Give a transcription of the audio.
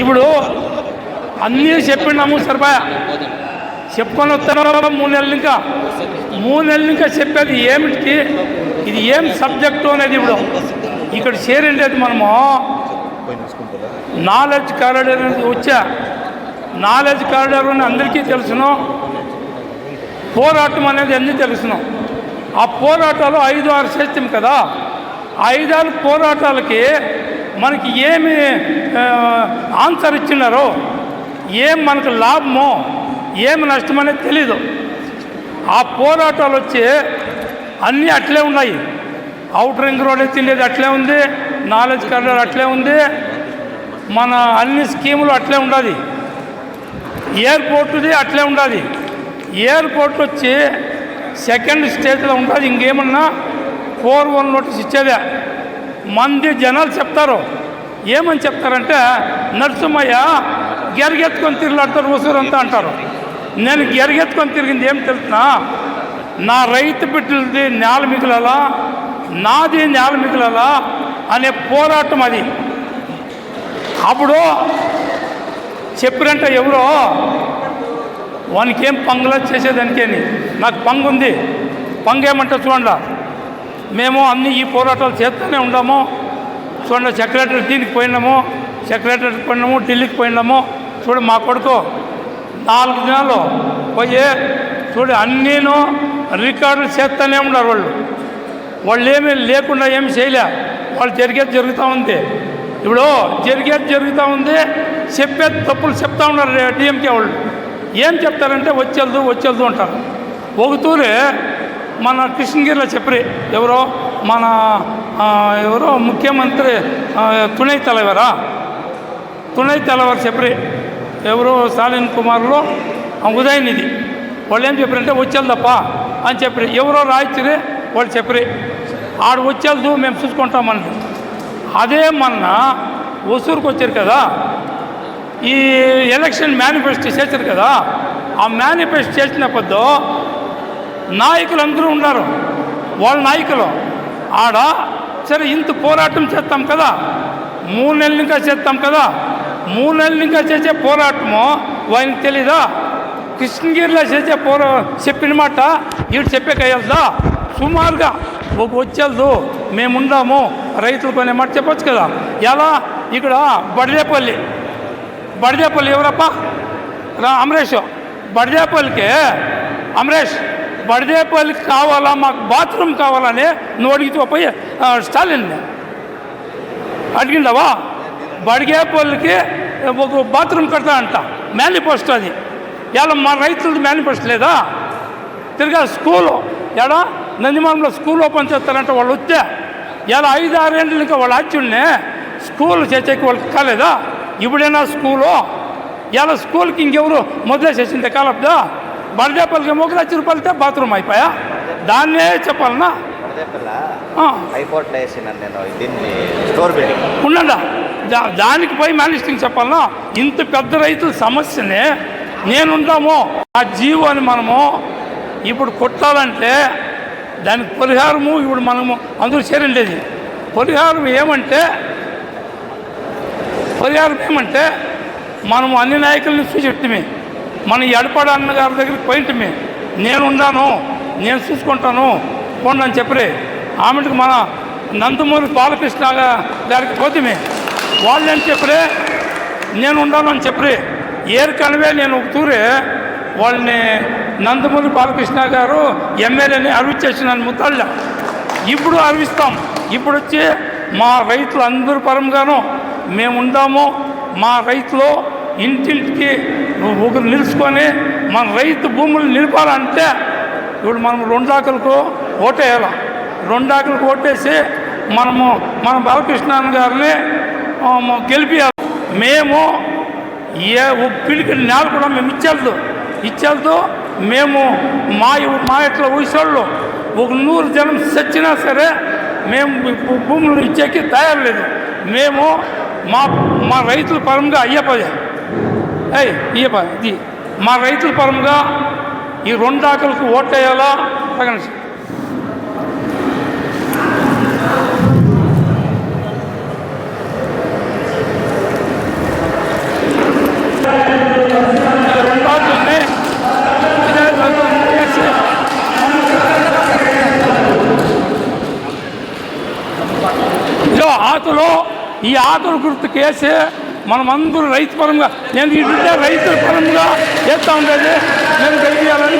ఇప్పుడు అన్నీ చెప్పినాము సరిపోయా, చెప్పుకొని వస్తాను 3 నెలలు ఇంకా చెప్పేది ఏమిటి, ఇది ఏం సబ్జెక్టు అనేది. ఇప్పుడు ఇక్కడ చేరిండేది మనము నాలెడ్జ్ కారిడార్ అనేది వచ్చా. నాలెడ్జ్ కారిడార్ అని అందరికీ తెలుసును, పోరాటం అనేది అన్నీ తెలుసును. ఆ పోరాటాలు 5-6 చేస్తాం కదా, 5-6 పోరాటాలకి మనకి ఏమి ఆన్సర్ ఇచ్చినారో, ఏం మనకు లాభమో ఏమి నష్టమనేది తెలీదు. ఆ పోరాటాలు వచ్చి అన్నీ అట్లే ఉన్నాయి. అవుటర్ రింగ్ రోడ్ ఎత్తిండేది అట్లే ఉంది, నాలెడ్జ్ కారిడార్ అట్లే ఉంది, మన అన్ని స్కీములు అట్లే ఉండాలి, ఎయిర్పోర్టుది అట్లే ఉండాలి. ఎయిర్పోర్ట్ వచ్చి సెకండ్ స్టేజ్లో ఉంటుంది. ఇంకేమన్నా 4-1 నోటీస్ ఇచ్చేదే. మంది జనాలు చెప్తారు, ఏమని చెప్తారంటే నరసింహయ్య గెరిగెత్తుకొని తిరుగులాడతారు ఊసూరంతా అంటారు. నేను గెరిగెత్తుకొని తిరిగింది ఏం తెలుసునా, నా రైతు బిడ్డలది నేల మిగులలా, నాది నేల మిగులలా అనే పోరాటం అది. అప్పుడు చెప్పిరంటే ఎవరో వానికేం పంగులా చేసేదానికేని, నాకు పంగు ఉంది. పంగు ఏమంటే చూడండి, మేము అన్నీ ఈ పోరాటాలు చేస్తూనే ఉన్నాము. చూడండి, సెక్రటరీ దీనికి పోయినాము, సెక్రటరీకి పోయినాము, ఢిల్లీకి పోయినాము. చూడు మా కొడుకు 4 దినాలు పోయి చూడు అన్నీను రికార్డులు చేస్తూనే ఉన్నారు. వాళ్ళు ఏమీ లేకుండా ఏమి చేయలే, వాళ్ళు జరిగేది జరుగుతూ ఉంది. ఇప్పుడు జరిగేది జరుగుతూ ఉంది, చెప్పేది తప్పులు చెప్తా ఉన్నారు డిఎంకే వాళ్ళు. ఏం చెప్తారంటే వచ్చేది అంటారు. ఒకతూరి మన కృష్ణగిరిలో చెప్పరి ఎవరో ఎవరో ముఖ్యమంత్రి తుణై తలవర్ చెప్పరి ఎవరో స్టాలిన్ కుమార్లో ఉదయనిధి వాళ్ళు ఏం చెప్పారంటే వచ్చేదప్ప అని చెప్పి, ఎవరో రాయిచ్చిరి వాళ్ళు చెప్పరి ఆడు వచ్చేది మేము చూసుకుంటామని. అదే మొన్న ఒసూరుకు వచ్చారు కదా, ఈ ఎలక్షన్ మేనిఫెస్టో చేశారు కదా, ఆ మేనిఫెస్టో చేసినప్పుడు నాయకులు అందరూ ఉన్నారు. వాళ్ళ నాయకులు ఆడ సరే ఇంత పోరాటం చేస్తాం కదా, 3 నెలలు ఇంకా చేస్తాం కదా, 3 నెలలు ఇంకా చేసే పోరాటము ఆయనకి తెలీదా? కృష్ణగిరిలో చేసే చెప్పిన మాట వీడు చెప్పే కయ్యదా? సుమారుగా వచ్చేది మేముండాము రైతులకు అనే మాట చెప్పొచ్చు కదా. ఎలా ఇక్కడ బడిదేపల్లి ఎవరప్ప అమరేష్, బడిదేపల్లికి కావాలా, మాకు బాత్రూమ్ కావాలని నువ్వు అడిగితే పోయి స్టాలిన్ అడిగిండవా? బడిగేపల్లికి ఒక బాత్రూమ్ కడతా అంట మేనిఫెస్టో. అది ఎలా మా రైతులది మేనిఫెస్టో లేదా? తిరిగా స్కూలు ఎడా నందిమాలంలో స్కూల్ ఓపెన్ చేస్తారంటే వాళ్ళు వస్తే ఎలా 5-6 ఏళ్ళు ఇంకా వాళ్ళు ఆచ్యుడిని స్కూల్ చేసేకి వాళ్ళకి కాలేదా? ఇప్పుడైనా స్కూలు ఎలా స్కూల్కి ఇంకెవరు మొదలేసేసింది కాలదా? బడిదేపల్లికి 1 లక్ష రూపాయలతో బాత్రూమ్ అయిపోయా, దాన్నే చెప్పాలన్నా ఉండండా దానికి పోయి మేనేజింగ్ చెప్పాలన్నా. ఇంత పెద్ద రైతుల సమస్యని నేనుంటాము ఆ జీవో అని మనము ఇప్పుడు కొట్టాలంటే దానికి పరిహారము ఇప్పుడు మనము అందరూ చేరండేది. పరిహారం ఏమంటే మనము అన్ని నాయకుల్ని చూసేటమే, మన ఎడపడ అన్నగారి దగ్గరికి పోయింటమే, నేనున్నాను నేను చూసుకుంటాను పోండి అని చెప్పి ఆమెకి మన నందమూరి బాలకృష్ణ గారికి పోతే వాళ్ళని చెప్పి నేను ఉండాను అని చెప్పి ఏరికనవే నేను ఒక తూరే వాళ్ళని నందమూరి బాలకృష్ణ గారు ఎమ్మెల్యేని అరివిచ్చేసినాను ముత్తాళ్ళ. ఇప్పుడు అరివిస్తాం. ఇప్పుడు వచ్చి మా రైతులు అందరూ పరంగాను మేము ఉండాము. మా రైతులు ఇంటింటికి ఒకరు నిలుచుకొని మన రైతు భూములు నిలపాలంటే ఇప్పుడు మనం 2 ఆకులకు ఓటేయాలి. 2 ఆకులకు ఓటేసి మన బాలకృష్ణ గారిని గెలిపియాలి. మేము పిలికి నేల కూడా మేము ఇచ్చేద్దు. మేము మా ఇట్లా ఊసోళ్ళు 100 జనం చచ్చినా సరే మేము భూములు ఇచ్చేకి తయారు లేదు. మేము మా రైతుల పరంగా ఇది మా రైతుల పరంగా ఈ 2 ఆకులకు ఓటేయాలా? ఇదో ఆకులో ఈ ఆకుల గుర్తు కేసి మనమందరూ రైతు పరంగా నేను ఇటు రైతుల పరంగా చేస్తూ ఉండేది నేను గెలిపించాలని